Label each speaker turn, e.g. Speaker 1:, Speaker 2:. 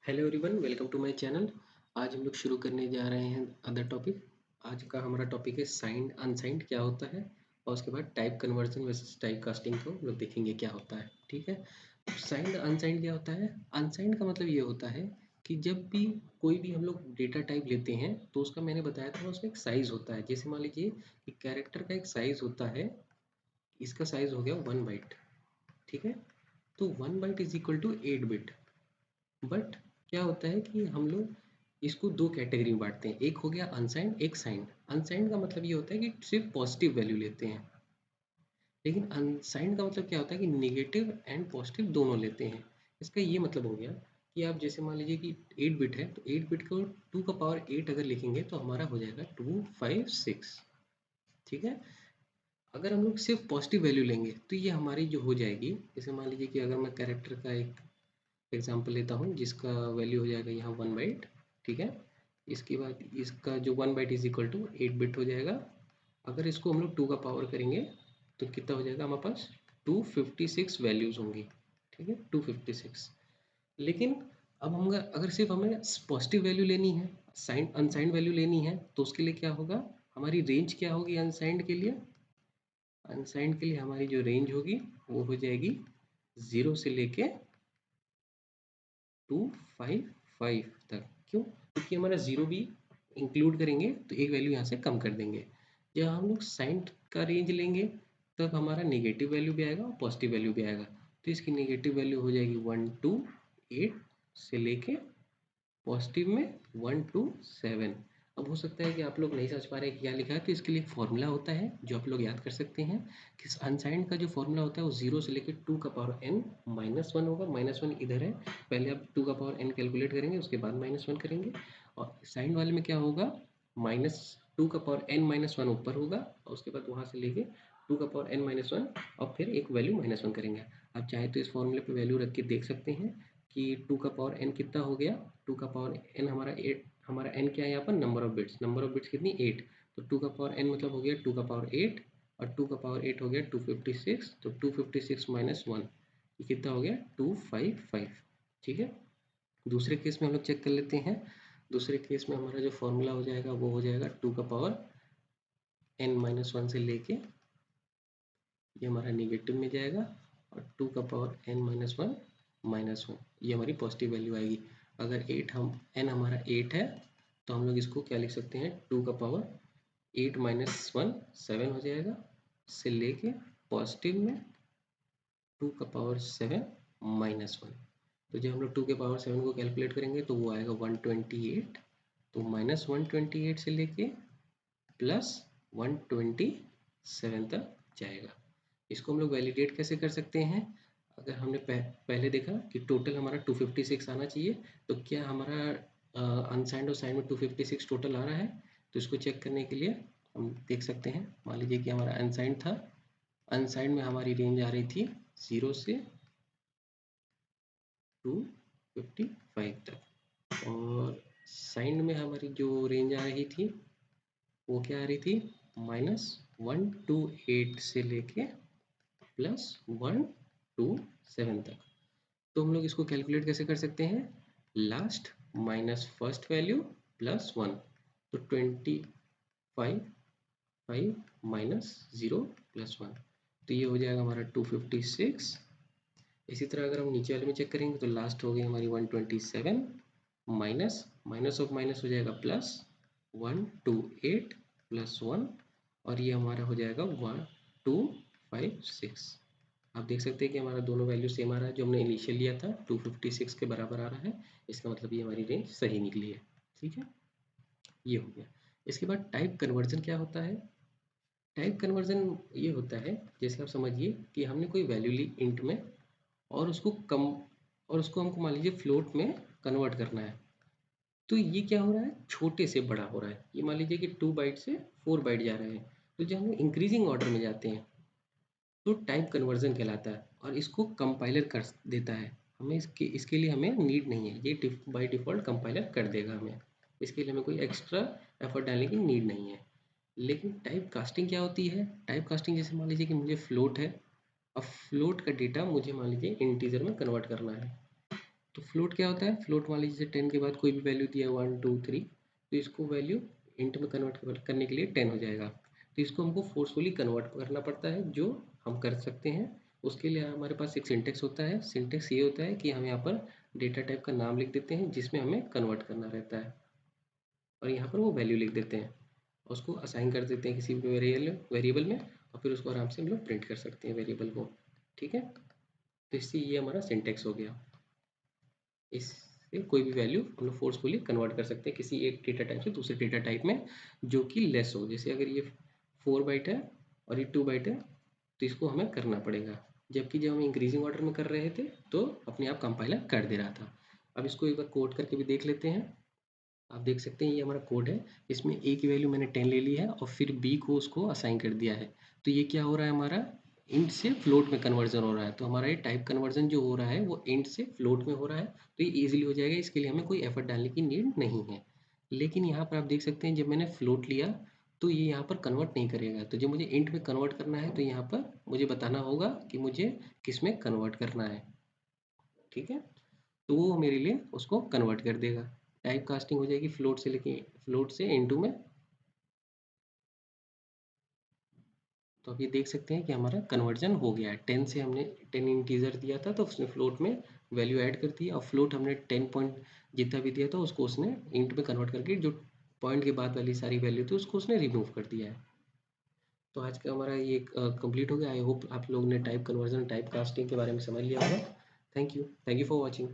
Speaker 1: Hello everyone, welcome to my channel. आज हम लोग शुरू करने जा रहे हैं अदर टॉपिक। आज का हमारा टॉपिक है साइंड अनसाइंड क्या होता है, और उसके बाद type conversion versus type casting को हम लोग देखेंगे क्या होता है। ठीक है। साइंड अनसाइंड क्या होता है? अनसाइंड का मतलब ये होता है कि जब भी कोई भी हम लोग डेटा टाइप लेते हैं तो उसका मैंने बताया था उसमें एक साइज होता है। जैसे मान लीजिए कि कैरेक्टर का एक साइज होता है, इसका साइज हो गया 1 बाइट। ठीक है। तो 1 byte is equal to 8 bit. But क्या होता है कि हम लोग इसको दो कैटेगरी में बांटते हैं, एक हो गया अनसाइंड, एक साइंड। अनसाइंड का मतलब ये होता है कि सिर्फ पॉजिटिव वैल्यू लेते हैं, लेकिन अनसाइंड का मतलब क्या होता है कि नेगेटिव एंड पॉजिटिव दोनों लेते हैं। इसका ये मतलब हो गया कि आप जैसे मान लीजिए कि 8 बिट है, तो 8 बिट को 2 का पावर 8 अगर लिखेंगे तो हमारा हो जाएगा 256। ठीक है। अगर हम लोग सिर्फ पॉजिटिव वैल्यू लेंगे तो ये हमारी जो हो जाएगी, जैसे मान लीजिए कि अगर मैं कैरेक्टर का एक एग्जाम्पल लेता हूँ जिसका वैल्यू हो जाएगा यहाँ 1 बाइट। ठीक है। इसके बाद इसका जो 1 byte is equal to 8 bit हो जाएगा। अगर इसको हम लोग 2 का पावर करेंगे तो कितना हो जाएगा हमारे पास? 256 वैल्यूज होंगी। ठीक है, 256। लेकिन अब हम अगर सिर्फ हमें पॉजिटिव वैल्यू लेनी है, साइन अनसाइंड वैल्यू लेनी है, तो उसके लिए क्या होगा? हमारी रेंज क्या होगी अनसाइंड के लिए? अनसाइंड के लिए हमारी जो रेंज होगी वो हो जाएगी 0 से लेके 255 तक। क्यों? क्योंकि हमारा जीरो भी इंक्लूड करेंगे तो एक वैल्यू यहाँ से कम कर देंगे। जब हम लोग साइन का रेंज लेंगे तब हमारा नेगेटिव वैल्यू भी आएगा और पॉजिटिव वैल्यू भी आएगा। तो इसकी नेगेटिव वैल्यू हो जाएगी 128 से लेके पॉजिटिव में 127। अब हो सकता है कि आप लोग नहीं समझ पा रहे हैं क्या लिखा है, तो इसके लिए एक फॉर्मूला होता है जो आप लोग याद कर सकते हैं कि अनसाइंड का जो फॉर्मूला होता है वो 0 से लेकर 2 का पावर n-1 होगा। -1 इधर है, पहले आप 2 का पावर n कैलकुलेट करेंगे, उसके बाद -1 करेंगे। और साइंड वाले में क्या होगा? -2 का पावर n-1 ऊपर होगा और उसके बाद वहाँ से लेके 2 का पावर n-1 और फिर एक वैल्यू -1 करेंगे। आप चाहे तो इस फॉर्मूले पे वैल्यू रख के देख सकते हैं कि 2 का पावर n कितना हो गया। 2 का पावर n हमारा 8, हमारा n क्या है यहाँ पर? Number of bits. Number of bits कितनी? 8। तो 2 का पावर n मतलब हो गया 2 का पावर 8, और 2 का पावर 8 हो गया 256। तो 256 -1 ये कितना हो गया? 255। ठीक है। दूसरे केस में हम लोग चेक कर लेते हैं। दूसरे केस में हमारा जो फॉर्मूला हो जाएगा वो हो जाएगा 2 का पावर n-1 से लेके ये हमारा नेगेटिव में जाएगा, और 2 का पावर n-1 -1 ये हमारी पॉजिटिव वैल्यू आएगी। अगर 8 हम n हमारा 8 है तो हम लोग इसको क्या लिख सकते हैं? 2 का पावर 8 -1 7 हो जाएगा, से लेके पॉजिटिव में 2 का पावर 7 -1। तो जब हम लोग 2 के पावर 7 को कैलकुलेट करेंगे तो वो आएगा 128। तो -128 से लेके +127 तक जाएगा। इसको हम लोग वैलिडेट कैसे कर सकते हैं? अगर हमने पहले देखा कि टोटल हमारा 256 आना चाहिए, तो क्या हमारा अनसाइंड और साइंड में 256 टोटल आ रहा है? तो इसको चेक करने के लिए हम देख सकते हैं। मान लीजिए कि हमारा अनसाइंड था, अनसाइंड में हमारी रेंज आ रही थी 0 से 255 तक, और साइंड में हमारी जो रेंज आ रही थी वो क्या आ रही थी? -128 से लेके +127 तक। तो हम लोग इसको कैलकुलेट कैसे कर सकते हैं? Last minus first value +1। तो 25 5 -0 +1, तो ये हो जाएगा हमारा 256। इसी तरह अगर हम नीचे वाले में चेक करेंगे तो लास्ट हो गई हमारी 127, माइनस माइनस ऑफ माइनस हो जाएगा +128 +1, और ये हमारा हो जाएगा 1256। आप देख सकते हैं कि हमारा दोनों वैल्यू सेम आ रहा है। जो हमने इनिशियल लिया था 256 के बराबर आ रहा है। इसका मतलब ये हमारी रेंज सही निकली है। ठीक है, ये हो गया। इसके बाद टाइप कन्वर्जन क्या होता है? टाइप कन्वर्जन ये होता है, जैसे आप समझिए कि हमने कोई वैल्यू ली इंट में, और उसको कम, और उसको हमको मान लीजिए फ्लोट में कन्वर्ट करना है। तो ये क्या हो रहा है? छोटे से बड़ा हो रहा है। ये मान लीजिए कि 2 बाइट से 4 बाइट जा रहे हैं। तो जब हम इंक्रीजिंग ऑर्डर में जाते हैं तो टाइप कन्वर्जन कहलाता है, और इसको कंपाइलर कर देता है। हमें इसके इसके लिए हमें नीड नहीं है, ये बाय डिफ़ॉल्ट कंपाइलर कर देगा हमें। इसके लिए हमें कोई एक्स्ट्रा एफर्ट डालने की नीड नहीं है। लेकिन टाइप कास्टिंग क्या होती है? टाइप कास्टिंग जैसे मान लीजिए कि मुझे फ्लोट है, अब फ्लोट का डेटा मुझे मान लीजिए इंटीजर में कन्वर्ट करना है। तो फ्लोट क्या होता है, फ्लोट मान लीजिए 10 के बाद कोई भी वैल्यू दिया 1 2 3, तो इसको वैल्यू इंट में कन्वर्ट करने के लिए 10 हो जाएगा। तो इसको हमको फोर्सफुली कन्वर्ट करना पड़ता है, जो हम कर सकते हैं। उसके लिए हमारे पास एक सिंटेक्स होता है। सिंटेक्स ये होता है कि हम यहाँ पर डेटा टाइप का नाम लिख देते हैं जिसमें हमें कन्वर्ट करना रहता है, और यहाँ पर वो वैल्यू लिख देते हैं, उसको असाइन कर देते हैं किसी भी वेरिएबल में, और फिर उसको आराम से हम लोग प्रिंट कर सकते हैं वेरिएबल को। ठीक है, तो इससे ये हमारा सिंटेक्स हो गया। इससे कोई भी वैल्यू हम लोग फोर्सफुली कन्वर्ट कर सकते हैं किसी एक डेटा टाइप से दूसरे डेटा टाइप में, जो कि लेस हो। जैसे अगर ये 4 बाइट है और ये 2 बाइट है, तो इसको हमें करना पड़ेगा, जबकि जब हम इंक्रीजिंग ऑर्डर में कर रहे थे तो अपने आप कंपाइलर कर दे रहा था। अब इसको एक बार कोड करके भी देख लेते हैं। आप देख सकते हैं ये हमारा कोड है, इसमें ए की वैल्यू मैंने 10 ले ली है और फिर बी को उसको असाइन कर दिया है। तो ये क्या हो रहा है, हमारा इंट से फ्लोट में कन्वर्जन हो रहा है। तो हमारा ये टाइप कन्वर्जन जो हो रहा है वो इंट से फ्लोट में हो रहा है, तो ये ईजिली हो जाएगा, इसके लिए हमें कोई एफर्ट डालने की नीड नहीं है। लेकिन यहाँ पर आप देख सकते हैं जब मैंने फ्लोट लिया तो ये यहाँ पर कन्वर्ट नहीं करेगा। तो जब मुझे इंट में कन्वर्ट करना है तो यहाँ पर मुझे बताना होगा कि मुझे किस में कन्वर्ट करना है। ठीक है, तो वो मेरे लिए उसको कन्वर्ट कर देगा। टाइप कास्टिंग हो जाएगी फ्लोट से, लेके फ्लोट से इनटू में। तो अब ये देख सकते हैं कि हमारा कन्वर्जन हो गया है। 10 से हमने 10 इंटीजर दिया था तो उसने फ्लोट में वैल्यू ऐड कर दी, और फ्लोट हमने 10 पॉइंट जितना भी दिया था उसको उसने इंट में कन्वर्ट करके जो पॉइंट के बाद वाली सारी वैल्यू थी उसको उसने रिमूव कर दिया है। तो आज का हमारा ये कंप्लीट हो गया। आई होप आप लोगों ने टाइप कन्वर्जन टाइप कास्टिंग के बारे में समझ लिया होगा। Thank you for watching.